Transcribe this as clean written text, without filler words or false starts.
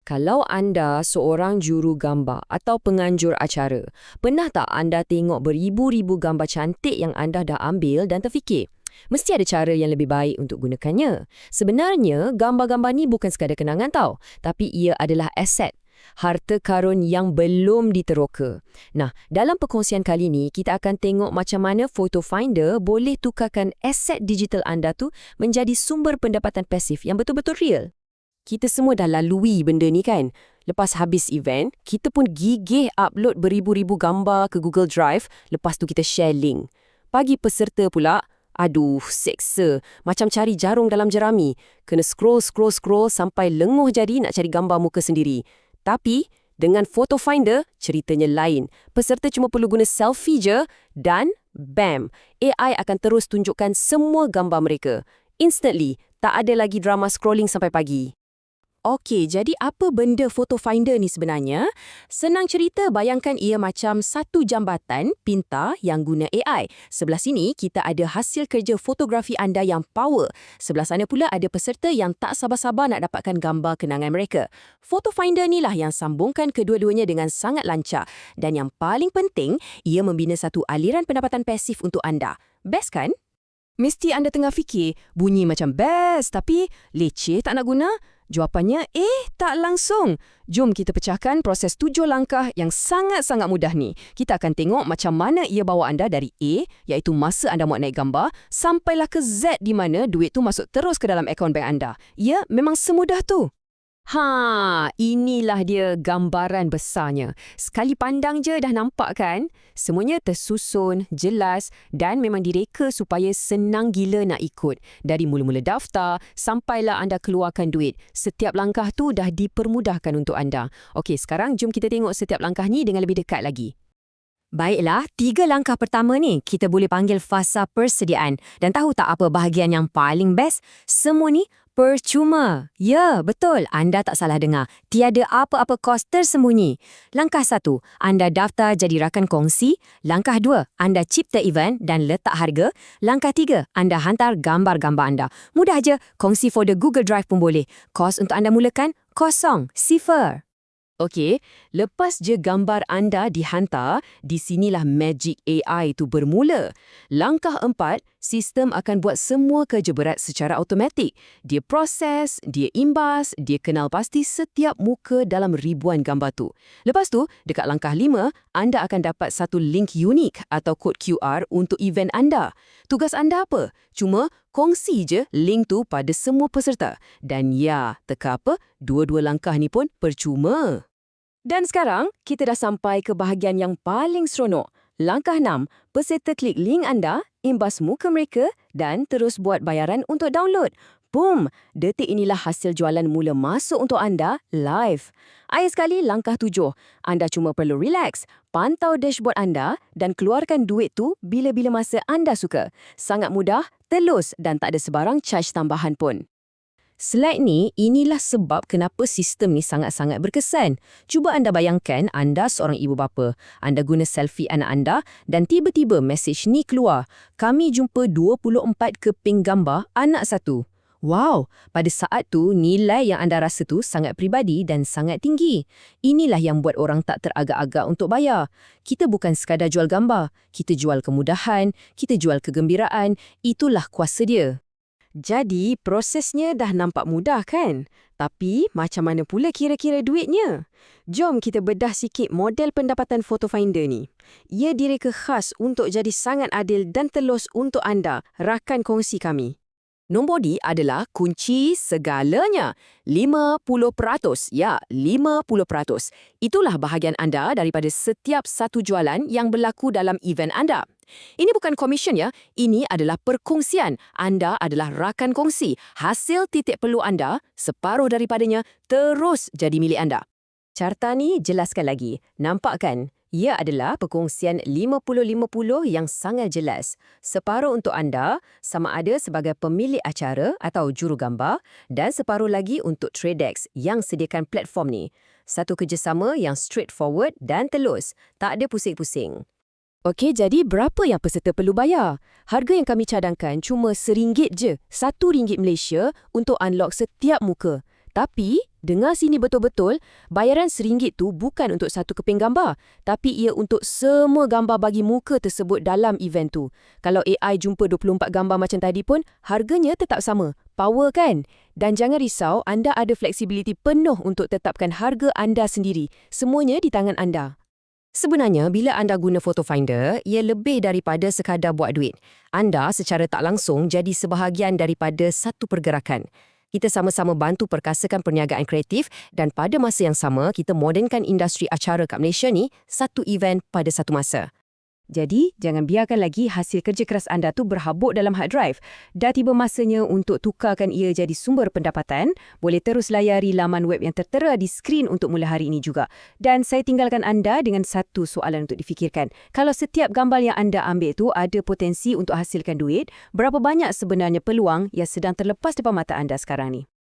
Kalau anda seorang juru gambar atau penganjur acara, pernah tak anda tengok beribu-ribu gambar cantik yang anda dah ambil dan terfikir, mesti ada cara yang lebih baik untuk gunakannya. Sebenarnya, gambar-gambar ni bukan sekadar kenangan tau, tapi ia adalah aset. Harta karun yang belum diteroka. Nah, dalam perkongsian kali ni, kita akan tengok macam mana Photo Finder boleh tukarkan aset digital anda tu menjadi sumber pendapatan pasif yang betul-betul real. Kita semua dah lalui benda ni kan? Lepas habis event, kita pun gigih upload beribu-ribu gambar ke Google Drive, lepas tu kita share link. Bagi peserta pula, aduh, seksa. Macam cari jarum dalam jerami. Kena scroll sampai lenguh jadi nak cari gambar muka sendiri. Tapi, dengan Photo Finder, ceritanya lain. Peserta cuma perlu guna selfie je dan bam, AI akan terus tunjukkan semua gambar mereka. Instantly, tak ada lagi drama scrolling sampai pagi. Okey, jadi apa benda Photo Finder ni sebenarnya? Senang cerita, bayangkan ia macam satu jambatan pintar yang guna AI. Sebelah sini, kita ada hasil kerja fotografi anda yang power. Sebelah sana pula ada peserta yang tak sabar-sabar nak dapatkan gambar kenangan mereka. Photo Finder ni lah yang sambungkan kedua-duanya dengan sangat lancar. Dan yang paling penting, ia membina satu aliran pendapatan pasif untuk anda. Best kan? Mesti anda tengah fikir, bunyi macam best tapi leceh tak nak guna? Jawapannya, tak langsung. Jom kita pecahkan proses 7 langkah yang sangat-sangat mudah ni. Kita akan tengok macam mana ia bawa anda dari A, iaitu masa anda muat naik gambar, sampailah ke Z di mana duit tu masuk terus ke dalam akaun bank anda. Ya, memang semudah tu. Inilah dia gambaran besarnya. Sekali pandang je dah nampak kan? Semuanya tersusun, jelas dan memang direka supaya senang gila nak ikut. Dari mula-mula daftar, sampailah anda keluarkan duit. Setiap langkah tu dah dipermudahkan untuk anda. Okey, sekarang jom kita tengok setiap langkah ni dengan lebih dekat lagi. Baiklah, 3 langkah pertama ni kita boleh panggil fasa persediaan. Dan tahu tak apa bahagian yang paling best? Semua ni percuma. Ya, betul. Anda tak salah dengar. Tiada apa-apa kos tersembunyi. Langkah 1, anda daftar jadi rakan kongsi. Langkah 2, anda cipta event dan letak harga. Langkah 3, anda hantar gambar-gambar anda. Mudah aja, kongsi folder Google Drive pun boleh. Kos untuk anda mulakan, kosong, sifar. Okey, lepas je gambar anda dihantar, di sinilah magic AI itu bermula. Langkah 4, sistem akan buat semua kerja berat secara automatik. Dia proses, dia imbas, dia kenal pasti setiap muka dalam ribuan gambar tu. Lepas tu, dekat langkah 5, anda akan dapat satu link unik atau kod QR untuk event anda. Tugas anda apa? Cuma kongsi je link tu pada semua peserta. Dan ya, teka apa? Dua-dua langkah ni pun percuma. Dan sekarang, kita dah sampai ke bahagian yang paling seronok. Langkah 6, peserta klik link anda, imbas muka mereka dan terus buat bayaran untuk download. Boom! Detik inilah hasil jualan mula masuk untuk anda live. Akhir sekali, langkah 7. Anda cuma perlu relax, pantau dashboard anda dan keluarkan duit tu bila-bila masa anda suka. Sangat mudah, telus dan tak ada sebarang charge tambahan pun. Slide ni, inilah sebab kenapa sistem ni sangat-sangat berkesan. Cuba anda bayangkan anda seorang ibu bapa. Anda guna selfie anak anda dan tiba-tiba mesej ni keluar. Kami jumpa 24 keping gambar anak satu. Wow, pada saat tu nilai yang anda rasa tu sangat peribadi dan sangat tinggi. Inilah yang buat orang tak teragak-agak untuk bayar. Kita bukan sekadar jual gambar. Kita jual kemudahan, kita jual kegembiraan. Itulah kuasa dia. Jadi, prosesnya dah nampak mudah kan? Tapi, macam mana pula kira-kira duitnya? Jom kita bedah sikit model pendapatan Photo Finder ni. Ia direka khas untuk jadi sangat adil dan telus untuk anda, rakan kongsi kami. Nombor D adalah kunci segalanya. 50%. Ya, 50%. Itulah bahagian anda daripada setiap satu jualan yang berlaku dalam event anda. Ini bukan komisen ya, ini adalah perkongsian. Anda adalah rakan kongsi. Hasil titik perlu anda, separuh daripadanya, terus jadi milik anda. Carta ni jelaskan lagi. Nampak kan? Ia adalah perkongsian 50-50 yang sangat jelas. Separuh untuk anda, sama ada sebagai pemilik acara atau jurugambar, dan separuh lagi untuk Tradex yang sediakan platform ni. Satu kerjasama yang straightforward dan telus. Tak ada pusing-pusing. Okey, jadi berapa yang peserta perlu bayar? Harga yang kami cadangkan cuma RM1 je, RM1 Malaysia untuk unlock setiap muka. Tapi, dengar sini betul-betul, bayaran RM1 tu bukan untuk satu keping gambar, tapi ia untuk semua gambar bagi muka tersebut dalam event tu. Kalau AI jumpa 24 gambar macam tadi pun, harganya tetap sama. Power kan? Dan jangan risau, anda ada fleksibiliti penuh untuk tetapkan harga anda sendiri. Semuanya di tangan anda. Sebenarnya, bila anda guna Photo Finder, ia lebih daripada sekadar buat duit. Anda secara tak langsung jadi sebahagian daripada satu pergerakan. Kita sama-sama bantu perkasakan perniagaan kreatif dan pada masa yang sama, kita modenkan industri acara kat Malaysia ni satu event pada satu masa. Jadi, jangan biarkan lagi hasil kerja keras anda tu berhabuk dalam hard drive. Dah tiba masanya untuk tukarkan ia jadi sumber pendapatan. Boleh terus layari laman web yang tertera di skrin untuk mula hari ini juga. Dan saya tinggalkan anda dengan satu soalan untuk difikirkan. Kalau setiap gambar yang anda ambil tu ada potensi untuk hasilkan duit, berapa banyak sebenarnya peluang yang sedang terlepas depan mata anda sekarang ni?